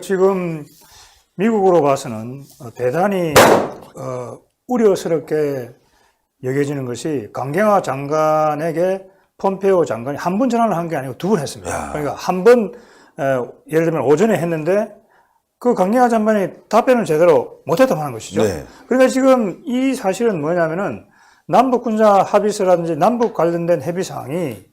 지금 미국으로 봐서는 대단히 우려스럽게 여겨지는 것이 강경화 장관에게 폼페이오 장관이 한 번 전화를 한 게 아니고 두 번 했습니다. 그러니까 한 번 예를 들면 오전에 했는데 그 강경화 장관이 답변을 제대로 못했다고 하는 것이죠. 네. 그러니까 지금 이 사실은 뭐냐면은 남북 군사 합의서라든지 남북 관련된 협의 사항이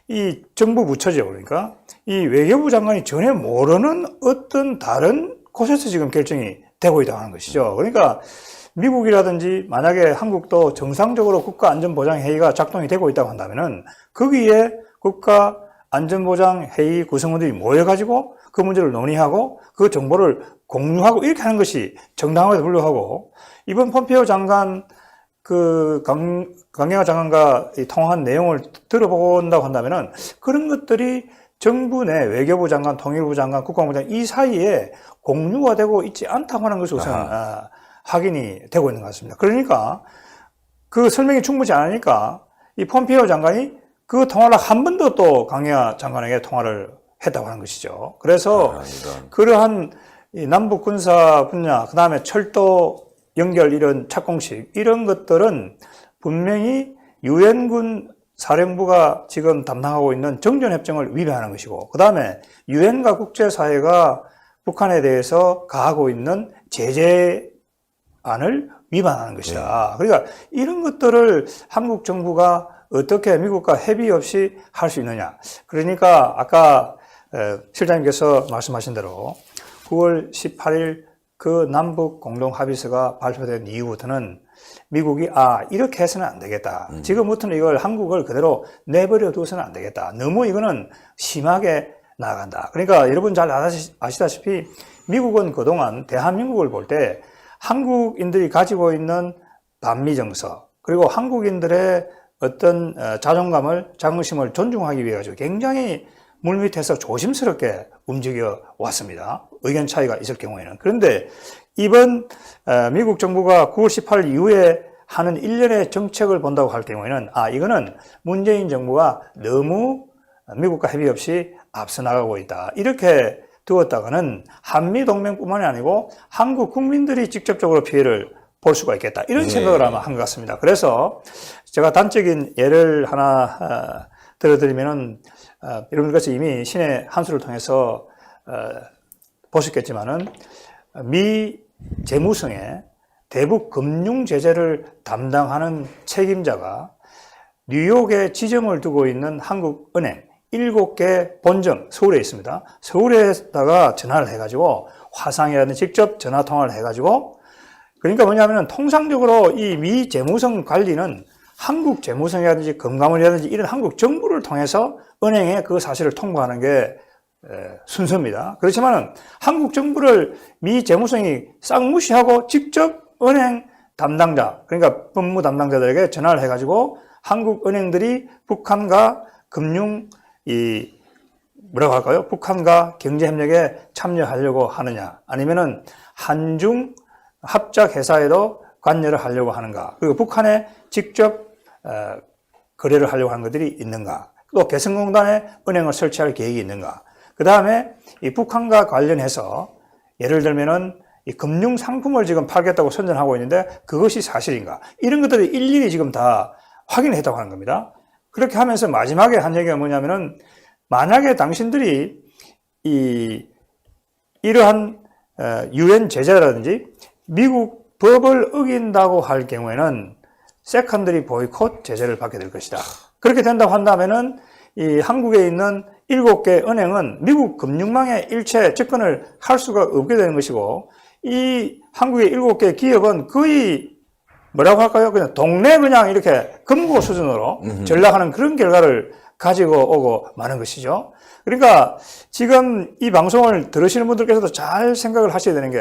이 정부 부처죠. 그러니까 이 외교부 장관이 전혀 모르는 어떤 다른 곳에서 지금 결정이 되고 있다고 하는 것이죠. 그러니까 미국이라든지 만약에 한국도 정상적으로 국가안전보장회의가 작동이 되고 있다고 한다면은 거기에 국가안전보장회의 구성원들이 모여가지고 그 문제를 논의하고 그 정보를 공유하고 이렇게 하는 것이 정당하게 불구하고 이번 폼페이오 장관 그 강경화 장관과 통화한 내용을 들어본다고 한다면은 그런 것들이 정부 내 외교부 장관, 통일부 장관, 국방부 장관 이 사이에 공유가 되고 있지 않다고 하는 것이 우선 확인이 되고 있는 것 같습니다. 그러니까 그 설명이 충분치 않으니까 이 폼페이오 장관이 그 통화를 한 번도 또 강경화 장관에게 통화를 했다고 하는 것이죠. 그래서 그러한 이 남북 군사 분야, 그 다음에 철도 연결 이런 착공식 이런 것들은 분명히 유엔군 사령부가 지금 담당하고 있는 정전협정을 위배하는 것이고 그 다음에 유엔과 국제사회가 북한에 대해서 가하고 있는 제재안을 위반하는 것이다. 그러니까 이런 것들을 한국 정부가 어떻게 미국과 협의 없이 할 수 있느냐. 그러니까 아까 실장님께서 말씀하신 대로 9월 18일 그 남북 공동 합의서가 발표된 이후부터는 미국이 이렇게 해서는 안 되겠다. 지금부터는 이걸 한국을 그대로 내버려 두어서는 안 되겠다. 너무 이거는 심하게 나간다. 그러니까 여러분 잘 아시다시피 미국은 그동안 대한민국을 볼 때 한국인들이 가지고 있는 반미 정서 그리고 한국인들의 어떤 자존심을 존중하기 위해 가지고 굉장히 물밑에서 조심스럽게 움직여 왔습니다. 의견 차이가 있을 경우에는. 그런데 이번 미국 정부가 9월 18일 이후에 하는 일련의 정책을 본다고 할 경우에는 이거는 문재인 정부가 너무 미국과 협의 없이 앞서 나가고 있다. 이렇게 두었다가는 한미동맹뿐만이 아니고 한국 국민들이 직접적으로 피해를 볼 수가 있겠다. 이런 생각을 아마 한 것 같습니다. 그래서 제가 단적인 예를 하나 들어드리면은 여러분께서 이미 신의 한수를 통해서 보셨겠지만은 미 재무성의 대북 금융 제재를 담당하는 책임자가 뉴욕에 지점을 두고 있는 한국은행 7개 본점 서울에 있습니다. 서울에다가 전화를 해가지고 화상이라든지 직접 전화 통화를 해가지고 그러니까 뭐냐면은 통상적으로 이 미 재무성 관리는 한국 재무성이라든지 금감원이라든지 이런 한국 정부를 통해서 은행에 그 사실을 통보하는 게 순서입니다. 그렇지만은 한국 정부를 미 재무성이 싹 무시하고 직접 은행 담당자, 그러니까 법무 담당자들에게 전화를 해가지고 한국 은행들이 북한과 북한과 경제협력에 참여하려고 하느냐, 아니면은 한중 합작회사에도 관여를 하려고 하는가, 그리고 북한에 직접 거래를 하려고 하는 것들이 있는가, 또 개성공단에 은행을 설치할 계획이 있는가, 그 다음에 이 북한과 관련해서 예를 들면은 이 금융 상품을 지금 팔겠다고 선전하고 있는데 그것이 사실인가, 이런 것들을 일일이 지금 다 확인을 했다고 하는 겁니다. 그렇게 하면서 마지막에 한 얘기가 뭐냐면은 만약에 당신들이 이러한 유엔 제재라든지 미국 법을 어긴다고 할 경우에는 세컨더리 보이콧 제재를 받게 될 것이다. 그렇게 된다고 한다면은 이 한국에 있는 7개 은행은 미국 금융망에 일체 접근을 할 수가 없게 되는 것이고 이 한국의 7개 기업은 거의 뭐라고 할까요? 그냥 동네 그냥 이렇게 금고 수준으로 전락하는 그런 결과를 가지고 오고 마는 것이죠. 그러니까 지금 이 방송을 들으시는 분들께서도 잘 생각을 하셔야 되는 게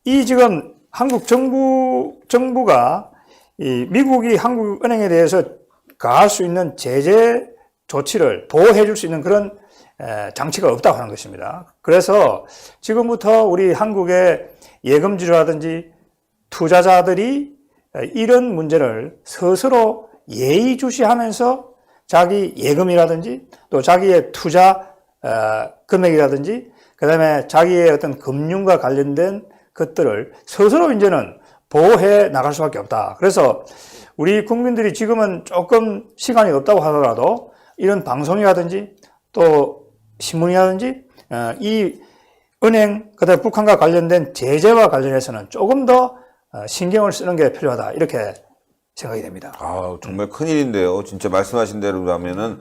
이 지금 한국 정부가 이 미국이 한국은행에 대해서 가할 수 있는 제재 조치를 보호해 줄 수 있는 그런 장치가 없다고 하는 것입니다. 그래서 지금부터 우리 한국의 예금주라든지 투자자들이 이런 문제를 스스로 예의주시하면서 자기 예금이라든지 또 자기의 투자 금액이라든지 그다음에 자기의 어떤 금융과 관련된 것들을 스스로 이제는 보호해 나갈 수밖에 없다. 그래서 우리 국민들이 지금은 조금 시간이 없다고 하더라도 이런 방송이라든지 또 신문이라든지 이 은행 그다음에 북한과 관련된 제재와 관련해서는 조금 더 신경을 쓰는 게 필요하다 이렇게 생각이 됩니다. 아, 정말 큰일인데요. 진짜 말씀하신 대로라면은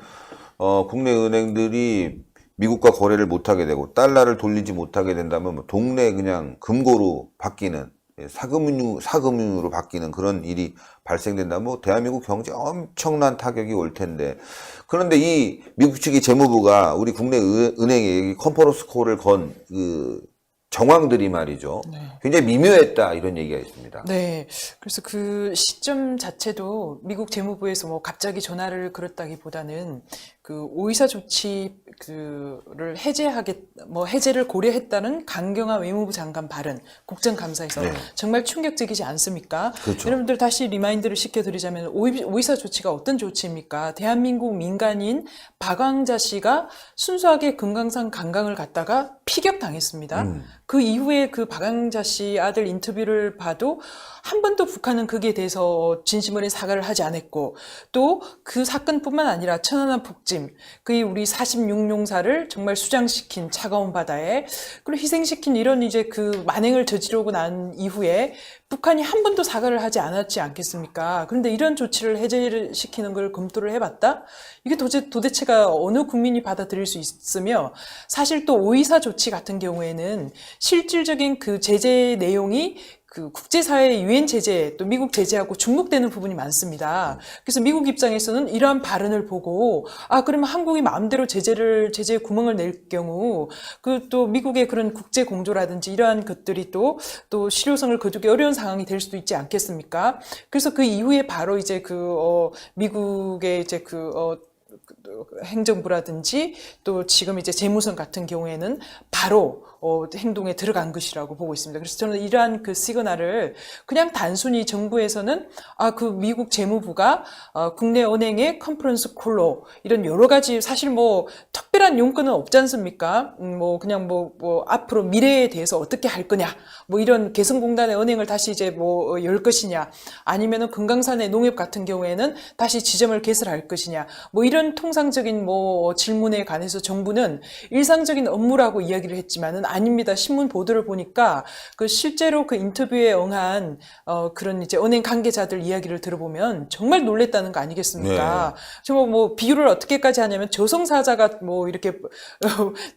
국내 은행들이 미국과 거래를 못하게 되고 달러를 돌리지 못하게 된다면 뭐 동네 그냥 금고로 바뀌는 사금융으로 바뀌는 그런 일이 발생된다면 뭐 대한민국 경제 엄청난 타격이 올 텐데, 그런데 이 미국 측의 재무부가 우리 국내 은행에 컨퍼런스 콜을 건 그 정황들이 말이죠. 네. 굉장히 미묘했다 이런 얘기가 있습니다. 네. 그래서 그 시점 자체도 미국 재무부에서 뭐 갑자기 전화를 걸었다기보다는 그 오이사 조치를 해제를 고려했다는 강경화 외무부 장관 발언, 국정감사에서 네. 정말 충격적이지 않습니까? 그렇죠. 여러분들 다시 리마인드를 시켜드리자면 오이사 조치가 어떤 조치입니까? 대한민국 민간인 박왕자 씨가 순수하게 금강산 관광을 갔다가 피격당했습니다. 그 이후에 그 박왕자 씨 아들 인터뷰를 봐도 한 번도 북한은 거기에 대해서 진심 어린 사과를 하지 않았고, 또 그 사건뿐만 아니라 천안함 폭짐, 그 우리 46용사를 정말 수장시킨 차가운 바다에 그리고 희생시킨 이런 이제 그 만행을 저지르고 난 이후에 북한이 한 번도 사과를 하지 않았지 않겠습니까? 그런데 이런 조치를 해제를 시키는 걸 검토를 해봤다? 이게 도대체가 어느 국민이 받아들일 수 있으며, 사실 또 오이사 조치 같은 경우에는 실질적인 그 제재 내용이 그 국제사회의 유엔 제재, 또 미국 제재하고 중복되는 부분이 많습니다. 그래서 미국 입장에서는 이러한 발언을 보고, 그러면 한국이 마음대로 제재에 구멍을 낼 경우, 그 또 미국의 그런 국제 공조라든지 이러한 것들이 또 실효성을 거두기 어려운 상황이 될 수도 있지 않겠습니까? 그래서 그 이후에 바로 이제 미국의 이제 행정부라든지 또 지금 이제 재무성 같은 경우에는 바로 행동에 들어간 것이라고 보고 있습니다. 그래서 저는 이러한 그 시그널을 그냥 단순히 정부에서는 그 미국 재무부가 국내 은행의 컨퍼런스 콜로 이런 여러 가지 사실 뭐 특별한 용건은 없지 않습니까? 그냥 앞으로 미래에 대해서 어떻게 할 거냐, 뭐 이런 개성공단의 은행을 다시 이제 열 것이냐, 아니면은 금강산의 농협 같은 경우에는 다시 지점을 개설할 것이냐, 뭐 이런 통상적인 질문에 관해서 정부는 일상적인 업무라고 이야기를 했지만은 아닙니다. 신문 보도를 보니까 실제로 그 인터뷰에 응한 그런 이제 은행 관계자들 이야기를 들어보면 정말 놀랬다는 거 아니겠습니까? 네. 정말 비유를 어떻게까지 하냐면 저승사자가 이렇게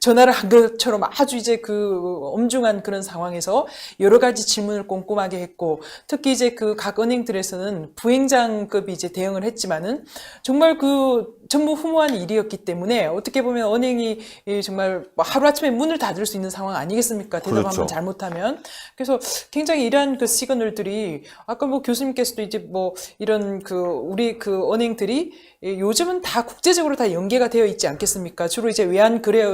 전화를 한 것처럼 아주 이제 엄중한 그런 상황에서 여러 가지 질문을 꼼꼼하게 했고, 특히 이제 각 은행들에서는 부행장급이 이제 대응을 했지만은 정말 전부 후무한 일이었기 때문에 어떻게 보면 은행이 정말 하루아침에 문을 닫을 수 있는 상황 아니겠습니까? 대답 그렇죠. 한번 잘못하면. 그래서 굉장히 이러한 시그널들이 아까 교수님께서도 이제 이런 우리 은행들이 요즘은 다 국제적으로 다 연계가 되어 있지 않겠습니까? 주로 이제 외환 거래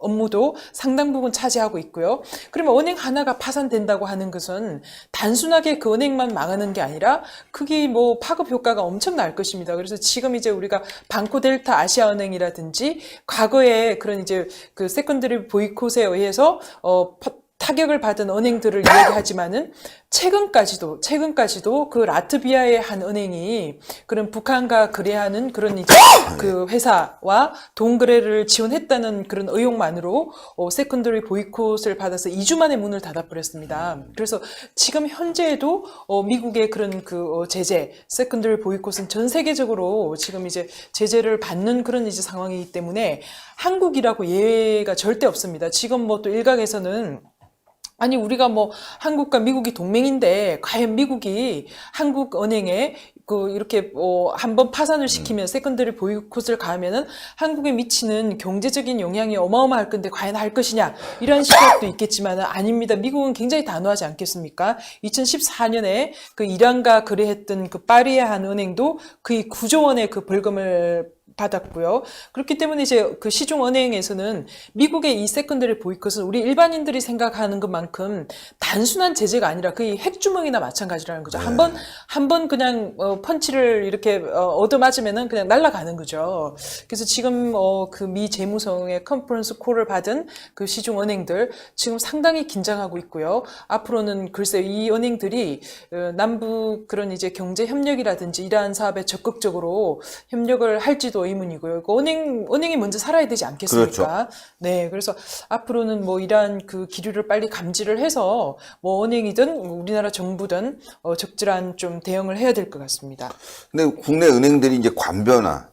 업무도 상당 부분 차지하고 있고요. 그러면 은행 하나가 파산된다고 하는 것은 단순하게 그 은행만 망하는 게 아니라 그게 파급 효과가 엄청 날 것입니다. 그래서 지금 이제 우리가 방코델타 아시아은행이라든지 과거에 그런 이제 세컨더리 보이콧에 의해서 타격을 받은 은행들을 이야기하지만은 최근까지도 그 라트비아의 한 은행이 그런 북한과 거래하는 그런 이제 회사와 동거래를 지원했다는 그런 의혹만으로 세컨더리 보이콧을 받아서 2주 만에 문을 닫아버렸습니다. 그래서 지금 현재에도 미국의 그런 제재, 세컨더리 보이콧은 전 세계적으로 지금 이제 제재를 받는 그런 이제 상황이기 때문에 한국이라고 예외가 절대 없습니다. 지금 또 일각에서는 아니 우리가 한국과 미국이 동맹인데 과연 미국이 한국 은행에 이렇게 한번 파산을 시키면 세컨더리 보이콧을 가하면은 한국에 미치는 경제적인 영향이 어마어마할 건데 과연 할 것이냐, 이런 시각도 있겠지만은 아닙니다. 미국은 굉장히 단호하지 않겠습니까? 2014년에 이란과 거래했던 파리의 한 은행도 거의 9조 원의 벌금을 받았고요. 그렇기 때문에 이제 그 시중은행에서는 미국의 이 세컨더리 보이콧은 우리 일반인들이 생각하는 것만큼 단순한 제재가 아니라 거의 핵주먹이나 마찬가지라는 거죠. 한 번 그냥 펀치를 이렇게 얻어맞으면은 그냥 날아가는 거죠. 그래서 지금 그 미 재무성의 컨퍼런스 콜을 받은 그 시중은행들 지금 상당히 긴장하고 있고요. 앞으로는 글쎄 이 은행들이 남북 그런 이제 경제 협력이라든지 이러한 사업에 적극적으로 협력을 할지도 의문이고요. 그 은행이 먼저 살아야 되지 않겠습니까? 그렇죠. 네, 그래서 앞으로는 뭐 이러한 그 기류를 빨리 감지를 해서 뭐 은행이든 우리나라 정부든 적절한 좀 대응을 해야 될 것 같습니다. 근데 국내 은행들이 이제 관변화,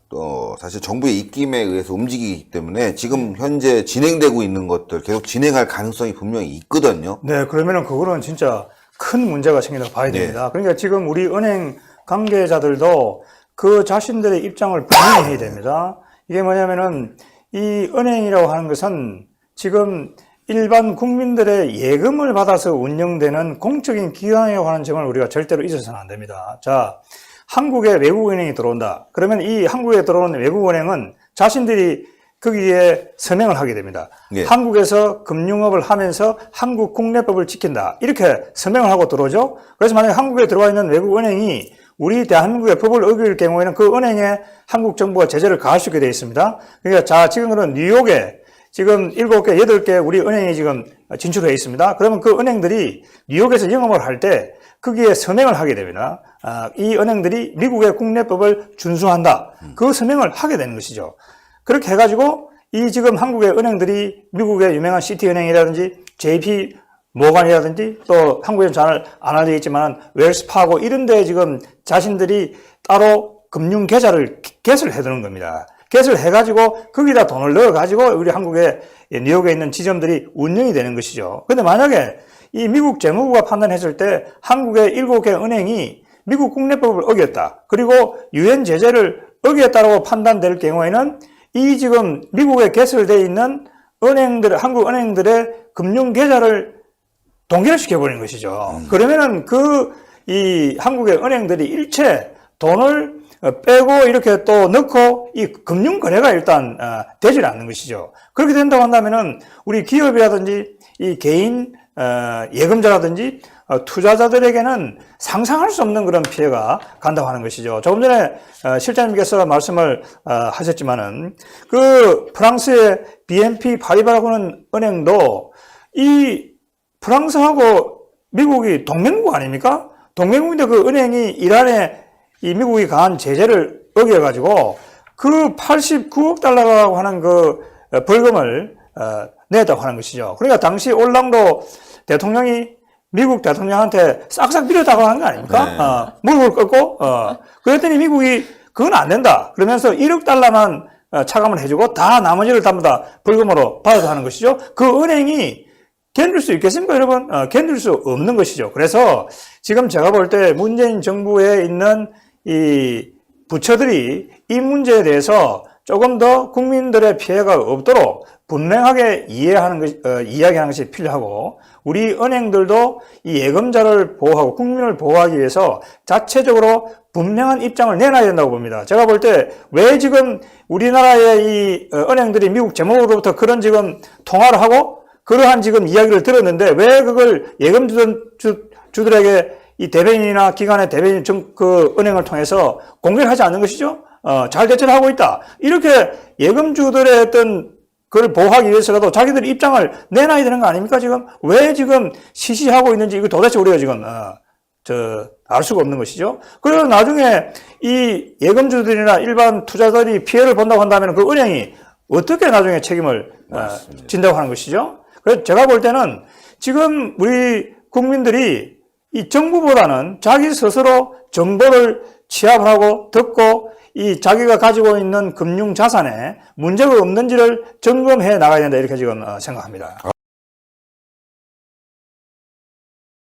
사실 정부의 입김에 의해서 움직이기 때문에 지금 현재 진행되고 있는 것들 계속 진행할 가능성이 분명히 있거든요. 네, 그러면은 그거는 진짜 큰 문제가 생긴다고 봐야 됩니다. 그러니까 지금 우리 은행 관계자들도 그 자신들의 입장을 분명히 해야 됩니다. 이게 뭐냐면은 이 은행이라고 하는 것은 지금 일반 국민들의 예금을 받아서 운영되는 공적인 기관이라고 하는 점을 우리가 절대로 잊어서는 안 됩니다. 자, 한국에 외국은행이 들어온다. 그러면 이 한국에 들어오는 외국은행은 자신들이 거기에 서명을 하게 됩니다. 예. 한국에서 금융업을 하면서 한국 국내법을 지킨다. 이렇게 서명을 하고 들어오죠. 그래서 만약에 한국에 들어와 있는 외국은행이 우리 대한민국의 법을 어길 경우에는 그 은행에 한국 정부가 제재를 가할 수 있게 되어 있습니다. 그러니까 자, 지금은 뉴욕에 지금 7개, 8개 우리 은행이 지금 진출해 있습니다. 그러면 그 은행들이 뉴욕에서 영업을 할 때 거기에 서명을 하게 됩니다. 이 은행들이 미국의 국내법을 준수한다. 그 서명을 하게 되는 것이죠. 그렇게 해가지고 이 지금 한국의 은행들이 미국의 유명한 시티은행이라든지 JP 모간이라든지 또 한국에는 잘 안 알려있지만 웰스파고 이런 데 지금 자신들이 따로 금융 계좌를 개설을 해두는 겁니다. 개설을 해가지고 거기다 돈을 넣어가지고 우리 한국의 뉴욕에 있는 지점들이 운영이 되는 것이죠. 근데 만약에 이 미국 재무부가 판단했을 때 한국의 7개 은행이 미국 국내법을 어겼다. 그리고 유엔 제재를 어겼다고 판단될 경우에는 이 지금 미국에 개설되어 있는 은행들, 한국 은행들의 금융 계좌를 동결시켜버리는 것이죠. 그러면은 이 한국의 은행들이 일체 돈을 빼고 이렇게 또 넣고 이 금융 거래가 일단 되질 않는 것이죠. 그렇게 된다고 한다면은 우리 기업이라든지 이 개인 예금자라든지 투자자들에게는 상상할 수 없는 그런 피해가 간다고 하는 것이죠. 조금 전에 실장님께서 말씀을 하셨지만은 그 프랑스의 BNP 파리바라고 하는 은행도 이 프랑스하고 미국이 동맹국 아닙니까? 동맹국인데 그 은행이 이란에 이 미국이 가한 제재를 어겨가지고 그 89억 달러라고 하는 그 벌금을 냈다고 하는 것이죠. 그러니까 당시 올랑도 대통령이 미국 대통령한테 싹싹 밀었다고 하는 거 아닙니까? 네. 무릎을 꿇고, 그랬더니 미국이 그건 안 된다. 그러면서 1억 달러만 차감을 해주고 다 나머지를 전부 다 벌금으로 받아서 하는 것이죠. 그 은행이 견딜 수 있겠습니까, 여러분? 견딜 수 없는 것이죠. 그래서 지금 제가 볼 때 문재인 정부에 있는 이 부처들이 이 문제에 대해서 조금 더 국민들의 피해가 없도록 분명하게 이야기하는 것이 필요하고, 우리 은행들도 이 예금자를 보호하고 국민을 보호하기 위해서 자체적으로 분명한 입장을 내놔야 된다고 봅니다. 제가 볼 때 왜 지금 우리나라의 이 은행들이 미국 재무부로부터 그런 지금 통화를 하고 그러한 지금 이야기를 들었는데 왜 그걸 예금주들에게 이 대변인이나 기관의 대변인 그 은행을 통해서 공개를 하지 않는 것이죠? 잘 대처를 하고 있다. 이렇게 예금주들의 어떤 그걸 보호하기 위해서라도 자기들의 입장을 내놔야 되는 거 아닙니까, 지금? 왜 지금 시시하고 있는지 이거 도대체 우리가 지금, 알 수가 없는 것이죠. 그리고 나중에 이 예금주들이나 일반 투자자들이 피해를 본다고 한다면 그 은행이 어떻게 나중에 책임을 진다고 하는 것이죠. 그래서 제가 볼 때는 지금 우리 국민들이 이 정부보다는 자기 스스로 정보를 취합을 하고 듣고 이 자기가 가지고 있는 금융 자산에 문제가 없는지를 점검해 나가야 된다 이렇게 지금 생각합니다.